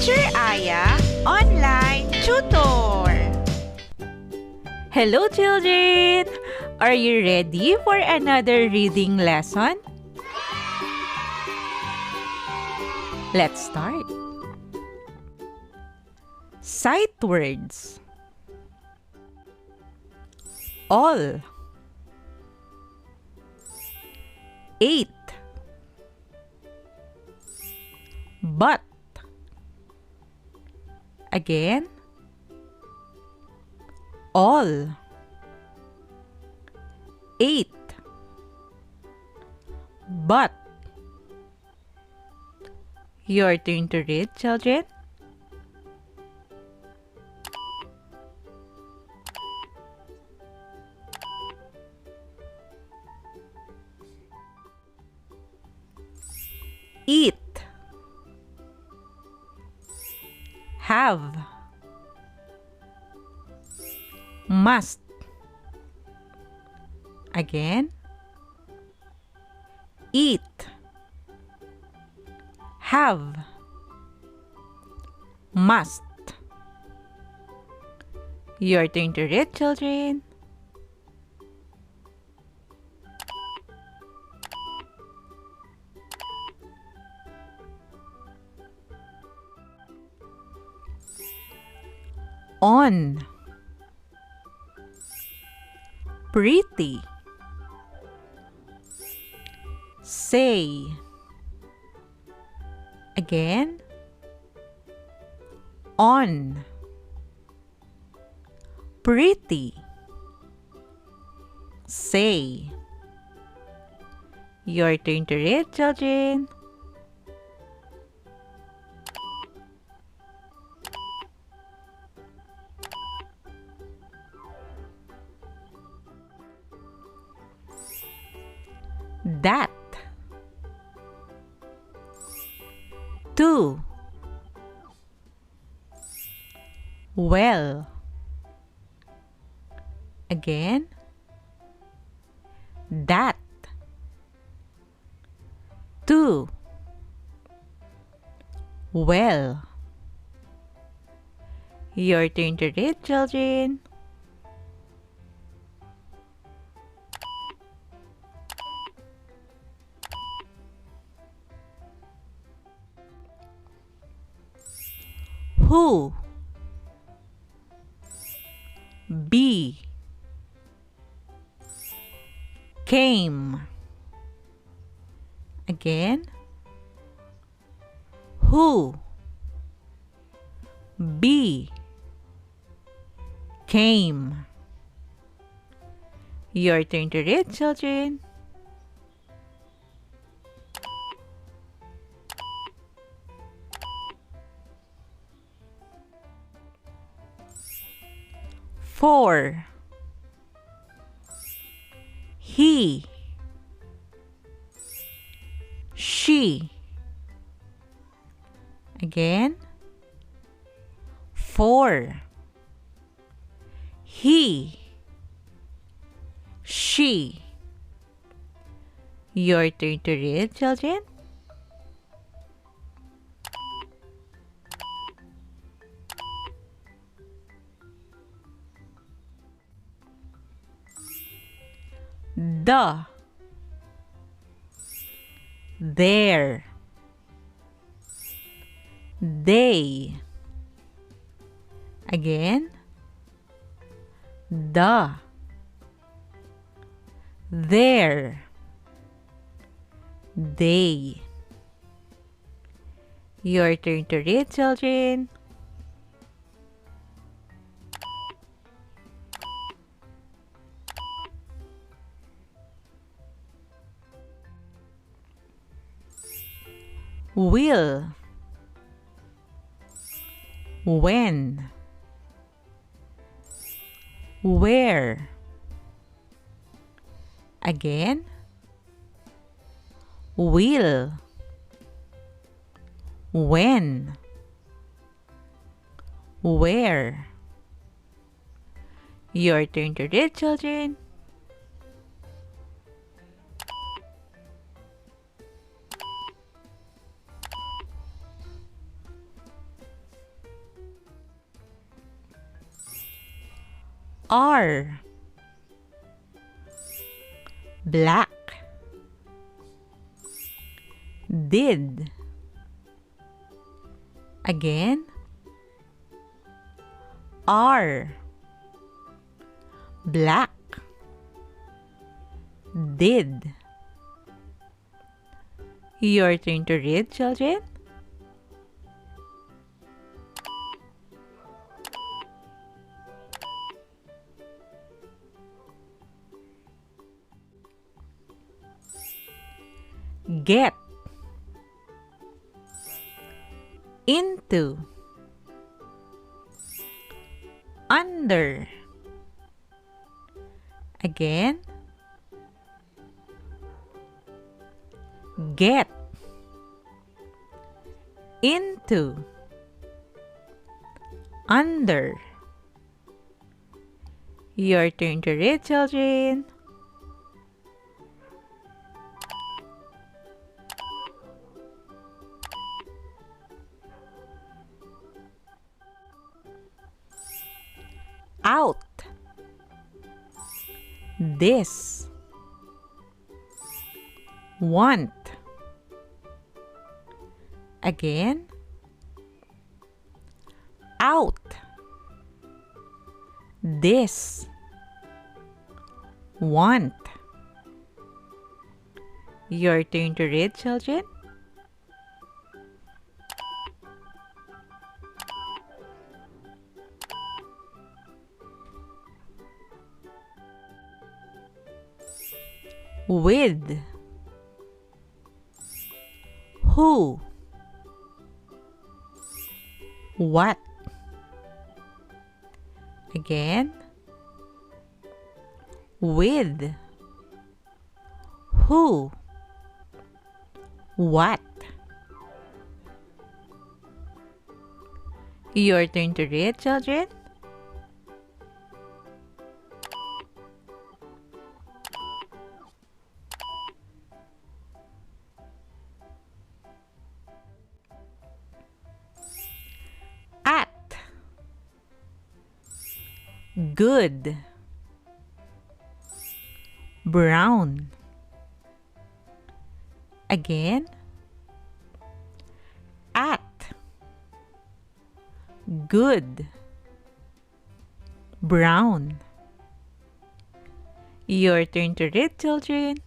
Teacher Aya Online Tutor. Hello children! Are you ready for another reading lesson? Let's start. Sight words. All. 8. But. Again. All. 8. But. Your turn to read, children. Eat. Have. Must. Again. Eat. Have. Must. Your turn to read, children. On. Pretty. Say. Again. On. Pretty. Say. Your turn to read, children. That. To. Well. Again. That. To. Well. Your turn to read, children. Who. Be. Came. Again. Who. Be. Came. Your turn to read, children. For. He. She. Again. For. He. She. Your turn to read, children. The. There. They. Again. The. There. They. Your turn to read, children. Will. When. Where. Again. Will. When. Where. Your turn to read, children. R. Black. Did. Again. R. Black. Did. Your turn to read, children. Get. Into. Under. Again. Get. Into. Under. Your turn to read, children. Out. This. Want. Again. Out. This. Want. Your turn to read, children. With. Who. What. Again. With. Who. What. Your turn to read, children. At. Good. Brown. Again. At. Good. Brown. Your turn to read, children.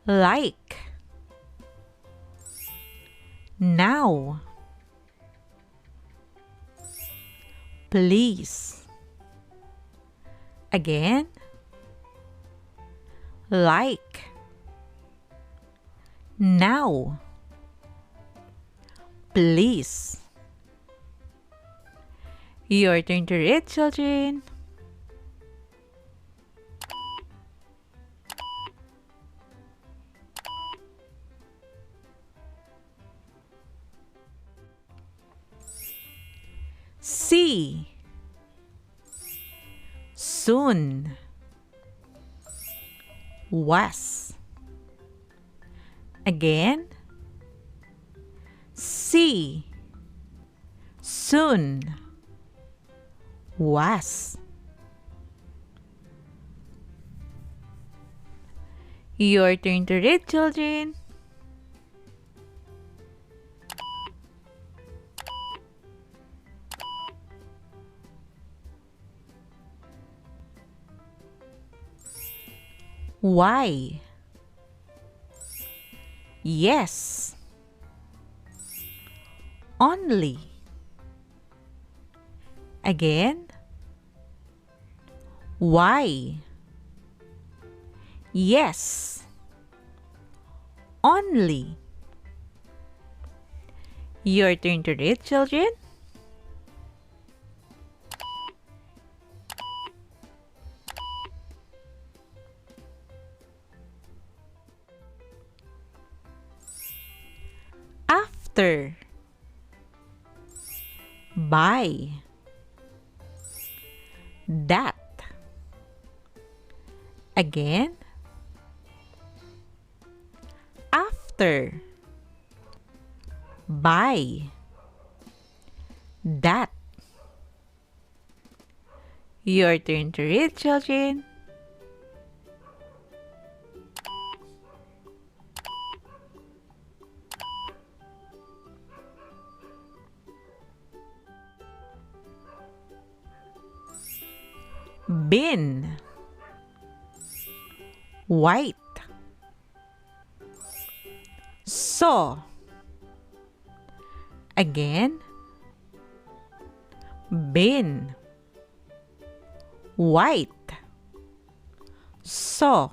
Like. Now. Please. Again. Like. Now. Please. Your turn to read, children. See. Soon. Was. Again. See. Soon. Was. Your turn to read, children. Why? Yes. Only. Again. Why? Yes. Only. Your turn to read, children. After. By. That. Again. After. By. That. Your turn to read, children. Bin. White. Saw. Again. Bin. White. Saw.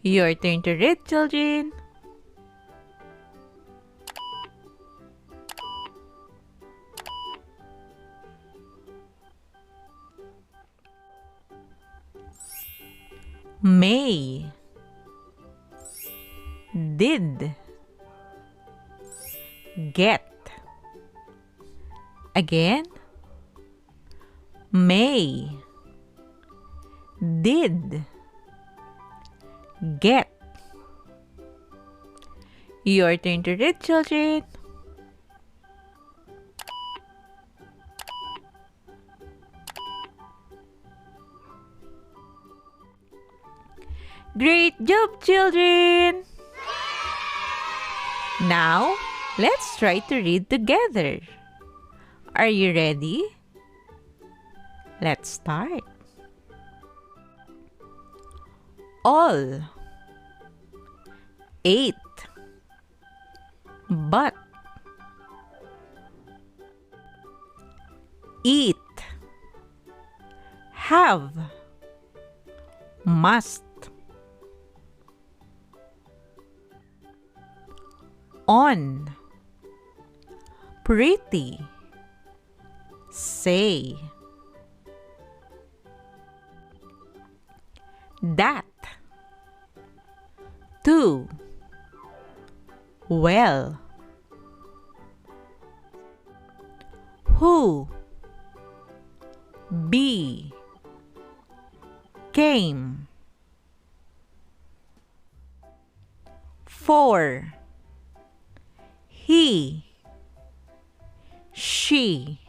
Your turn to read, children. May. Did. Get. Again. May. Did. Get. Your turn to read, children. Great job, children! Now, let's try to read together. Are you ready? Let's start. All. Ate. But. Eat. Have. Must. On. Pretty. Say. That. To. Well. Who. Be. Came. For. He. She.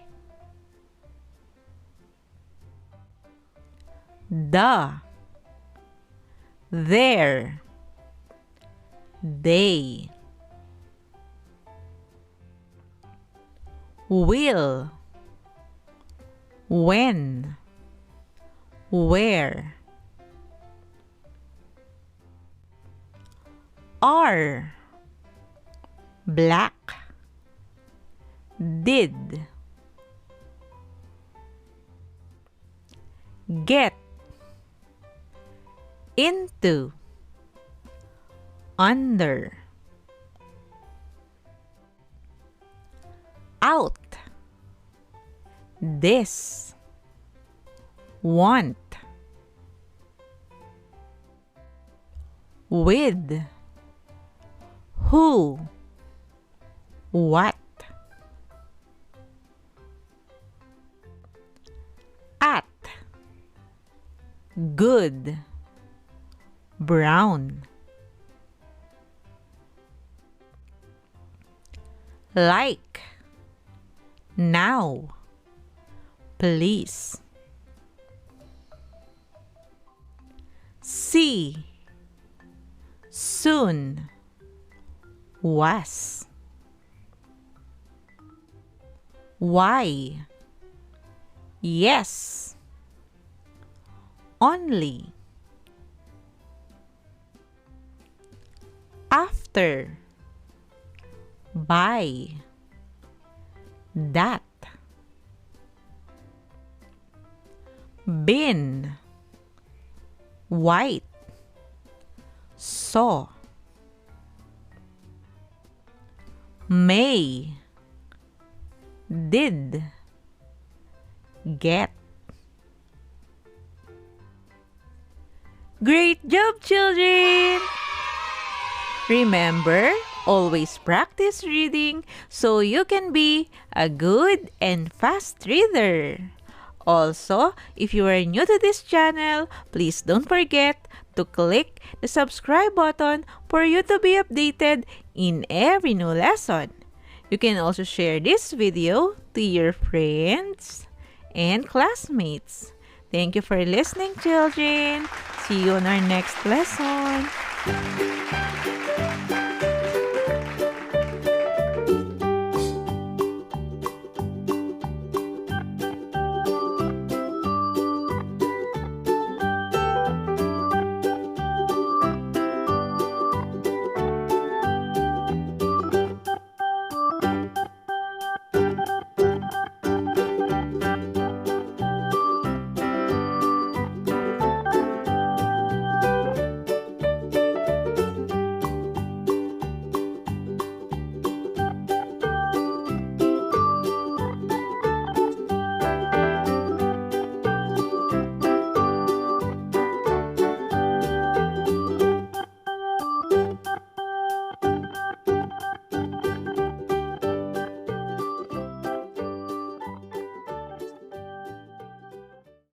The. Their. They. Will. When. Where. Are. Black. Did. Get. Into. Under. Out. This. Want. With. Who. What. At. Good. Brown. Like. Now. Please. See. Soon. Was. Why? Yes. Only. After. By. That. Been. White. Saw. May. Did. Get. Great job, children! Remember, always practice reading so you can be a good and fast reader. Also, if you are new to this channel, please don't forget to click the subscribe button for you to be updated in every new lesson. You can also share this video to your friends and classmates. Thank you for listening, children. See you on our next lesson.